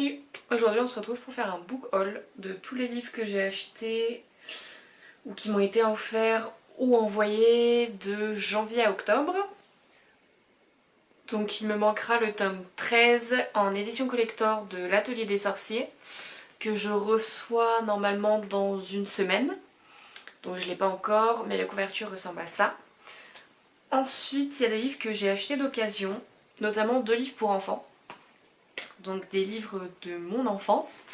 Salut! Aujourd'hui on se retrouve pour faire un book haul de tous les livres que j'ai achetés ou qui m'ont été offerts ou envoyés de janvier à octobre. Donc il me manquera le tome 13 en édition collector de l'Atelier des Sorciers que je reçois normalement dans une semaine. Donc je ne l'ai pas encore mais la couverture ressemble à ça. Ensuite il y a des livres que j'ai achetés d'occasion, notamment 2 livres pour enfants. Donc des livres de mon enfance.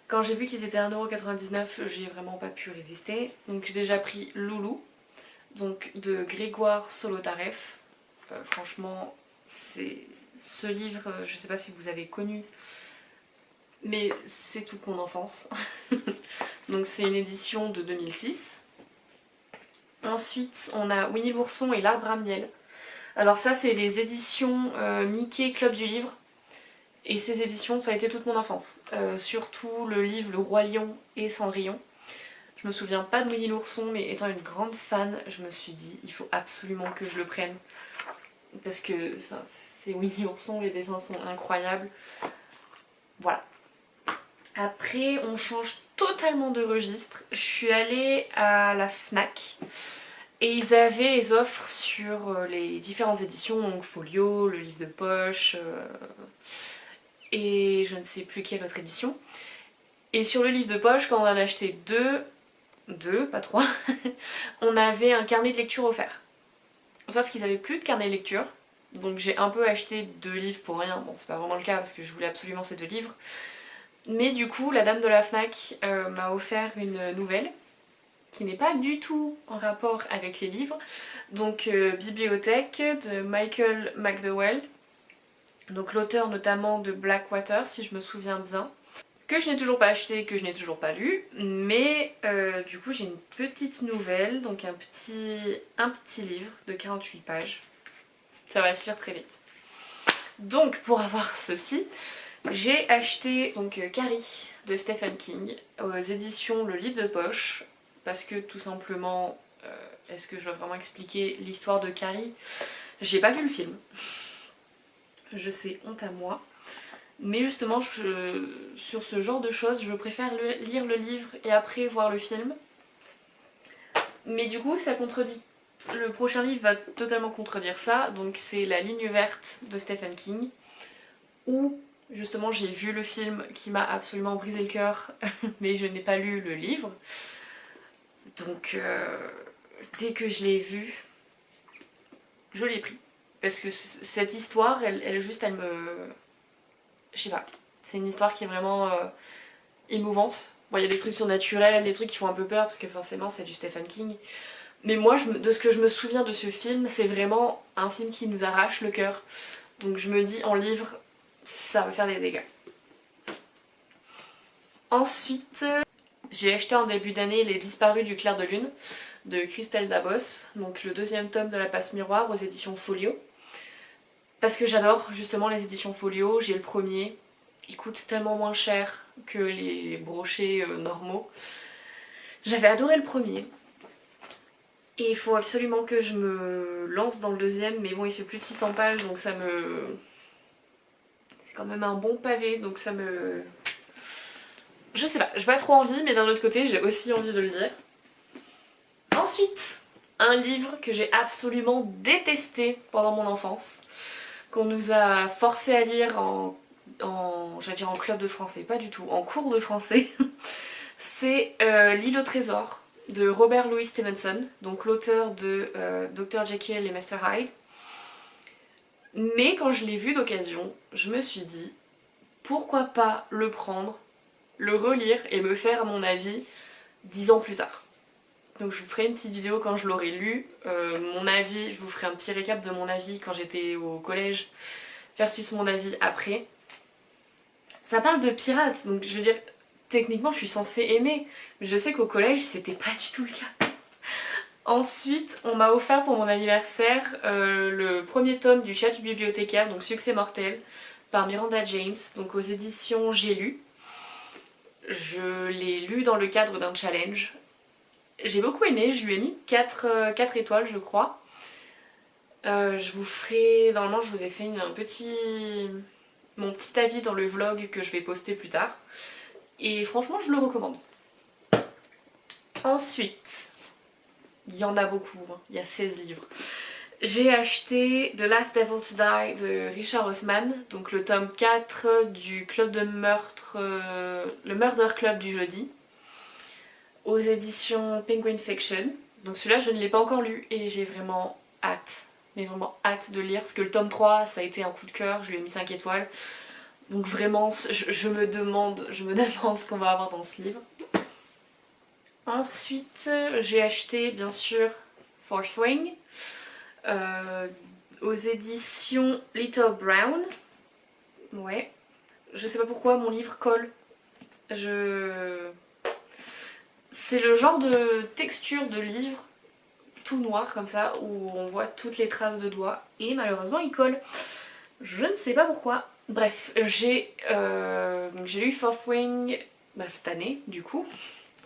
Quand j'ai vu qu'ils étaient 1,99 €, j'ai vraiment pas pu résister. Donc j'ai déjà pris Loulou, donc de Grégoire Solotareff. Franchement, c'est ce livre, je sais pas si vous avez connu, mais c'est toute mon enfance. Donc c'est une édition de 2006. Ensuite, on a Winnie l'ourson et l'arbre à miel. Alors ça, c'est les éditions Mickey Club du livre. Et ces éditions, ça a été toute mon enfance. Surtout le livre Le Roi Lion et Cendrillon. Je me souviens pas de Winnie l'ourson, mais étant une grande fan, je me suis dit il faut absolument que je le prenne. Parce que c'est Winnie l'ourson, les dessins sont incroyables. Voilà. Après, on change totalement de registre. Je suis allée à la Fnac. Et ils avaient les offres sur les différentes éditions, donc Folio, le livre de poche, et je ne sais plus quelle autre édition. Et sur le livre de poche, quand on en a acheté deux, pas trois, on avait un carnet de lecture offert. Sauf qu'ils avaient plus de carnet de lecture, donc j'ai un peu acheté 2 livres pour rien. Bon, c'est pas vraiment le cas parce que je voulais absolument ces 2 livres. Mais du coup, la dame de la Fnac m'a offert une nouvelle qui n'est pas du tout en rapport avec les livres. Donc Bibliothèque de Michael McDowell, donc l'auteur notamment de Blackwater si je me souviens bien, que je n'ai toujours pas acheté, que je n'ai toujours pas lu, mais du coup j'ai une petite nouvelle, donc un petit livre de 48 pages. Ça va se lire très vite. Donc pour avoir ceci, j'ai acheté donc Carrie de Stephen King aux éditions Le Livre de Poche, parce que tout simplement, est-ce que je dois vraiment expliquer l'histoire de Carrie? J'ai pas vu le film. Je sais, honte à moi. Mais justement, sur ce genre de choses, je préfère lire le livre et après voir le film. Mais du coup, ça contredit. Le prochain livre va totalement contredire ça. Donc c'est La Ligne verte de Stephen King. Où justement j'ai vu le film qui m'a absolument brisé le cœur. Mais je n'ai pas lu le livre. Donc dès que je l'ai vu, je l'ai pris. Parce que cette histoire, elle me... Je sais pas, c'est une histoire qui est vraiment émouvante. Bon, il y a des trucs surnaturels, des trucs qui font un peu peur parce que forcément c'est du Stephen King. Mais moi, de ce que je me souviens de ce film, c'est vraiment un film qui nous arrache le cœur. Donc je me dis en livre, ça va faire des dégâts. Ensuite, j'ai acheté en début d'année Les Disparus du clair de lune de Christelle Dabos, donc le 2e tome de La Passe Miroir aux éditions Folio. Parce que j'adore justement les éditions Folio, j'ai le premier, il coûte tellement moins cher que les brochets normaux. J'avais adoré le premier. Et il faut absolument que je me lance dans le 2e, mais bon il fait plus de 600 pages donc ça me... C'est quand même un bon pavé donc ça me... Je sais pas, j'ai pas trop envie mais d'un autre côté j'ai aussi envie de le lire. Ensuite, un livre que j'ai absolument détesté pendant mon enfance, qu'on nous a forcé à lire j'allais dire en club de français, pas du tout, en cours de français. C'est L'île au trésor de Robert Louis Stevenson, donc l'auteur de Dr. Jekyll et Mr. Hyde. Mais quand je l'ai vu d'occasion, je me suis dit pourquoi pas le prendre, le relire et me faire mon avis 10 ans plus tard. Donc je vous ferai une petite vidéo quand je l'aurai lu, mon avis, je vous ferai un petit récap de mon avis quand j'étais au collège versus mon avis après. Ça parle de pirates, donc je veux dire, techniquement je suis censée aimer, mais je sais qu'au collège c'était pas du tout le cas. Ensuite, on m'a offert pour mon anniversaire le premier tome du Chat du bibliothécaire, donc Succès mortel, par Miranda James, donc aux éditions J'ai lu. Je l'ai lu dans le cadre d'un challenge. J'ai beaucoup aimé, je lui ai mis 4 étoiles je crois. Je vous ferai, normalement je vous ai fait un petit mon petit avis dans le vlog que je vais poster plus tard. Et franchement, je le recommande. Ensuite, il y en a beaucoup, hein, il y a 16 livres. J'ai acheté The Last Devil to Die de Richard Osman, donc le tome 4 du club de meurtre, le Murder Club du jeudi, aux éditions Penguin Fiction. Donc celui-là je ne l'ai pas encore lu et j'ai vraiment hâte, mais vraiment hâte de lire parce que le tome 3 ça a été un coup de cœur, je lui ai mis 5 étoiles. Donc vraiment je me demande ce qu'on va avoir dans ce livre. Ensuite j'ai acheté bien sûr Fourth Wing aux éditions Little Brown. Ouais, je sais pas pourquoi mon livre colle. C'est le genre de texture de livre tout noir comme ça où on voit toutes les traces de doigts et malheureusement il colle. Je ne sais pas pourquoi. Bref, j'ai lu Fourth Wing cette année du coup.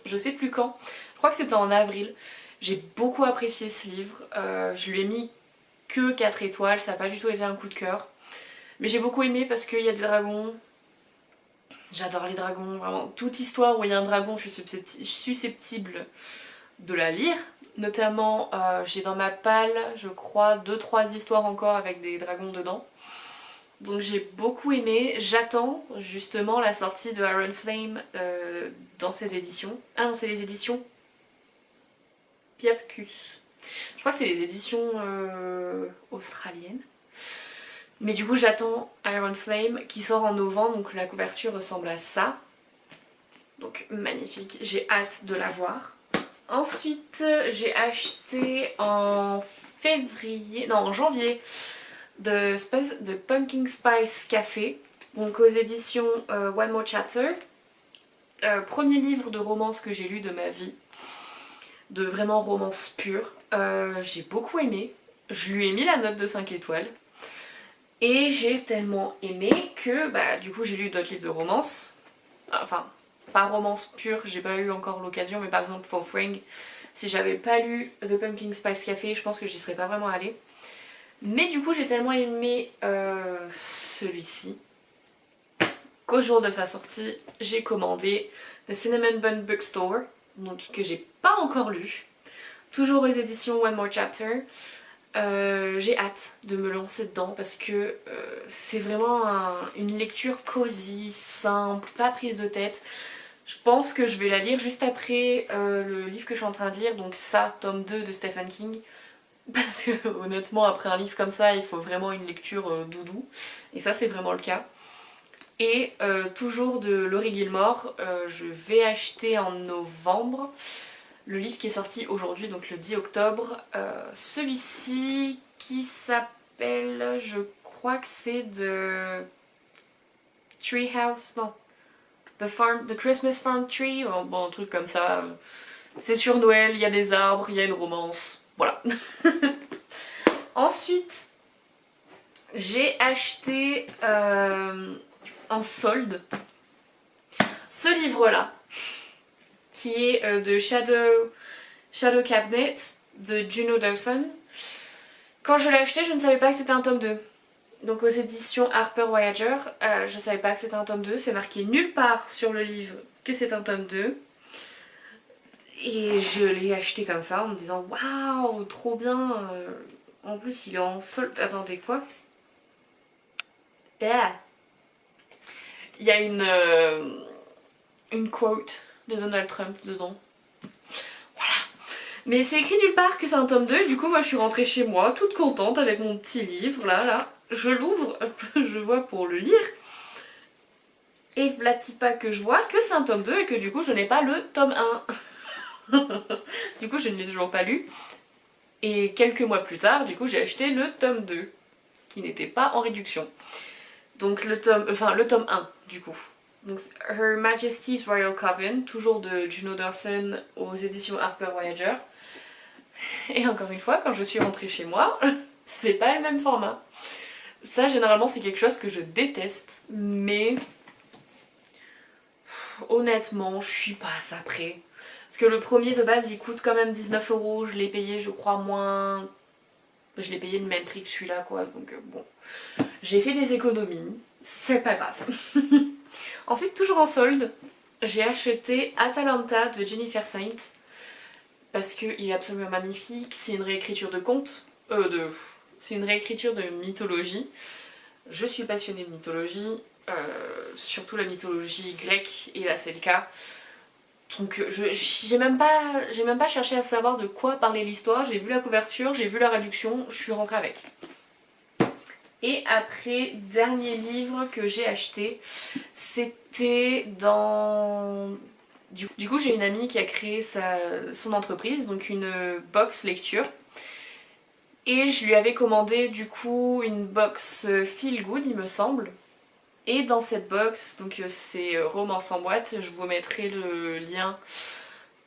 Je sais plus quand. Je crois que c'était en avril. J'ai beaucoup apprécié ce livre. Je lui ai mis que 4 étoiles. Ça n'a pas du tout été un coup de cœur. Mais j'ai beaucoup aimé parce qu'il y a des dragons. J'adore les dragons, vraiment. Toute histoire où il y a un dragon, je suis susceptible de la lire. Notamment, j'ai dans ma palle, je crois, 2-3 histoires encore avec des dragons dedans. Donc j'ai beaucoup aimé. J'attends justement la sortie de Iron Flame dans ces éditions. Ah non, c'est les éditions Piatkus. Je crois que c'est les éditions australiennes. Mais du coup j'attends Iron Flame qui sort en novembre, donc la couverture ressemble à ça. Donc magnifique, j'ai hâte de la voir. Ensuite j'ai acheté en janvier de Pumpkin Spice Café, donc aux éditions One More Chapter. Premier livre de romance que j'ai lu de ma vie, de vraiment romance pure. J'ai beaucoup aimé, je lui ai mis la note de 5 étoiles. Et j'ai tellement aimé que du coup j'ai lu d'autres livres de romance. Enfin, pas romance pure, j'ai pas eu encore l'occasion, mais par exemple Fourth Wing, si j'avais pas lu The Pumpkin Spice Café, je pense que j'y serais pas vraiment allée. Mais du coup j'ai tellement aimé celui-ci qu'au jour de sa sortie, j'ai commandé The Cinnamon Bun Bookstore, donc que j'ai pas encore lu. Toujours aux éditions One More Chapter. J'ai hâte de me lancer dedans parce que c'est vraiment une lecture cosy, simple, pas prise de tête. Je pense que je vais la lire juste après le livre que je suis en train de lire, donc ça, tome 2 de Stephen King. Parce que honnêtement, après un livre comme ça, il faut vraiment une lecture doudou. Et ça, c'est vraiment le cas. Et toujours de Laurie Gilmore, je vais acheter en novembre le livre qui est sorti aujourd'hui, donc le 10 octobre. Celui-ci qui s'appelle, je crois que c'est The Treehouse, non, The Christmas Farm Tree, bon, un truc comme ça. C'est sur Noël, il y a des arbres, il y a une romance, voilà. Ensuite, j'ai acheté en solde ce livre-là, qui est de Shadow Cabinet de Juno Dawson. Quand je l'ai acheté, je ne savais pas que c'était un tome 2. Donc aux éditions Harper Voyager, je ne savais pas que c'était un tome 2. C'est marqué nulle part sur le livre que c'est un tome 2. Et je l'ai acheté comme ça en me disant waouh, trop bien. En plus, il est en solde. Attendez, quoi? Il y a une quote de Donald Trump dedans. Voilà. Mais c'est écrit nulle part que c'est un tome 2. Du coup, moi, je suis rentrée chez moi, toute contente avec mon petit livre. Là. Je l'ouvre, je vois pour le lire. Et vlati pas que je vois que c'est un tome 2 et que du coup, je n'ai pas le tome 1. Du coup, je ne l'ai toujours pas lu. Et quelques mois plus tard, du coup, j'ai acheté le tome 2, qui n'était pas en réduction. Donc le tome 1, du coup. Donc Her Majesty's Royal Coven, toujours de Juno Dawson aux éditions Harper Voyager. Et encore une fois, quand je suis rentrée chez moi, c'est pas le même format. Ça, généralement, c'est quelque chose que je déteste, mais honnêtement, je suis pas à ça près. Parce que le premier de base, il coûte quand même 19 €. Je l'ai payé, je crois, je l'ai payé le même prix que celui-là, quoi. Donc bon, j'ai fait des économies. c'est pas grave. Ensuite, toujours en solde, j'ai acheté Atalanta de Jennifer Saint parce qu'il est absolument magnifique. C'est une réécriture de conte, c'est une réécriture de mythologie. Je suis passionnée de mythologie, surtout la mythologie grecque, et là c'est le cas. Donc j'ai même pas cherché à savoir de quoi parlait l'histoire, j'ai vu la couverture, j'ai vu la réduction, je suis rentrée avec. Et après, dernier livre que j'ai acheté, c'était dans... Du coup, j'ai une amie qui a créé son entreprise, donc une box lecture. Et je lui avais commandé du coup une box Feel Good, il me semble. Et dans cette box, donc c'est Romance en boîte, je vous mettrai le lien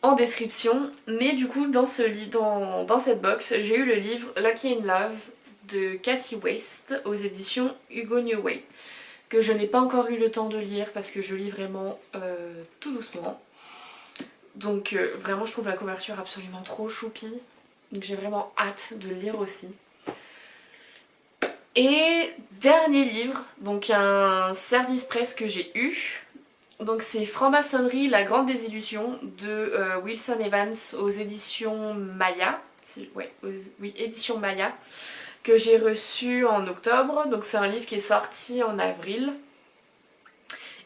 en description. Mais du coup, dans cette box, j'ai eu le livre Lucky in Love de Cathy West aux éditions Hugo New Way, que je n'ai pas encore eu le temps de lire parce que je lis vraiment tout doucement. Donc vraiment je trouve la couverture absolument trop choupi, donc j'ai vraiment hâte de le lire aussi. Et dernier livre, donc un service presse que j'ai eu, donc c'est Franc-maçonnerie, la grande désillusion de Wilson Evans aux éditions Maya, ouais, oui, éditions Maya, que j'ai reçu en octobre. Donc c'est un livre qui est sorti en avril.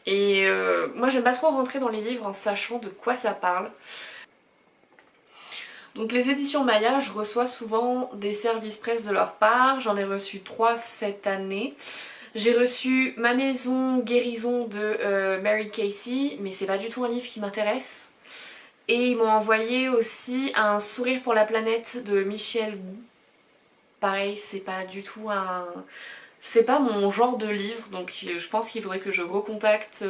Et moi j'aime pas trop rentrer dans les livres en sachant de quoi ça parle. Donc les éditions Maya, je reçois souvent des services presse de leur part. J'en ai reçu 3 cette année. J'ai reçu Ma maison guérison de Mary Casey, mais c'est pas du tout un livre qui m'intéresse. Et ils m'ont envoyé aussi Un sourire pour la planète de Michel Wu. Pareil, c'est pas du tout un... C'est pas mon genre de livre, donc je pense qu'il faudrait que je recontacte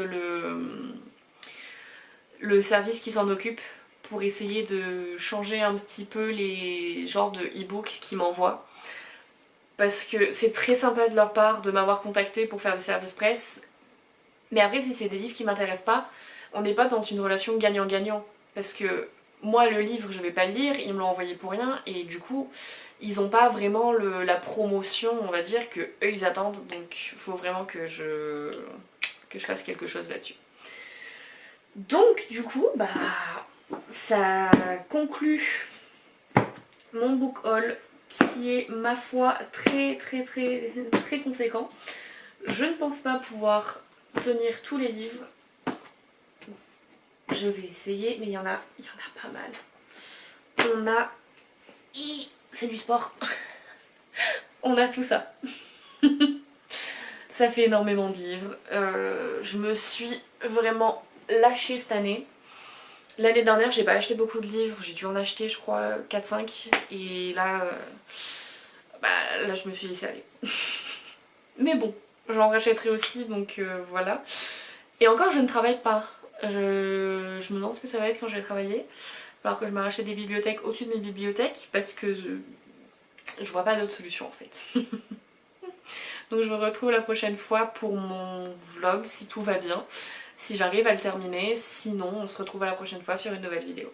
le service qui s'en occupe pour essayer de changer un petit peu les genres de e-book qu'ils m'envoient. Parce que c'est très sympa de leur part de m'avoir contacté pour faire des services presse. Mais après, si c'est des livres qui m'intéressent pas, on n'est pas dans une relation gagnant-gagnant. Parce que moi, le livre, je vais pas le lire, ils me l'ont envoyé pour rien, et du coup, ils ont pas vraiment la promotion, on va dire, que eux ils attendent. Donc il faut vraiment que je fasse quelque chose là-dessus. Donc du coup, bah ça conclut mon book haul qui est, ma foi, très conséquent. Je ne pense pas pouvoir tenir tous les livres. Je vais essayer, mais il y en a pas mal. On a... C'est du sport. On a tout ça. Ça fait énormément de livres. Je me suis vraiment lâchée cette année. L'année dernière, j'ai pas acheté beaucoup de livres. J'ai dû en acheter, je crois, 4-5. Et là, là, je me suis laissée aller. Mais bon, j'en rachèterai aussi, donc voilà. Et encore, je ne travaille pas. Je me demande ce que ça va être quand je vais travailler. Il va falloir que je me rachète des bibliothèques au-dessus de mes bibliothèques parce que je vois pas d'autre solution en fait. Donc je vous retrouve la prochaine fois pour mon vlog si tout va bien, si j'arrive à le terminer. Sinon, on se retrouve à la prochaine fois sur une nouvelle vidéo.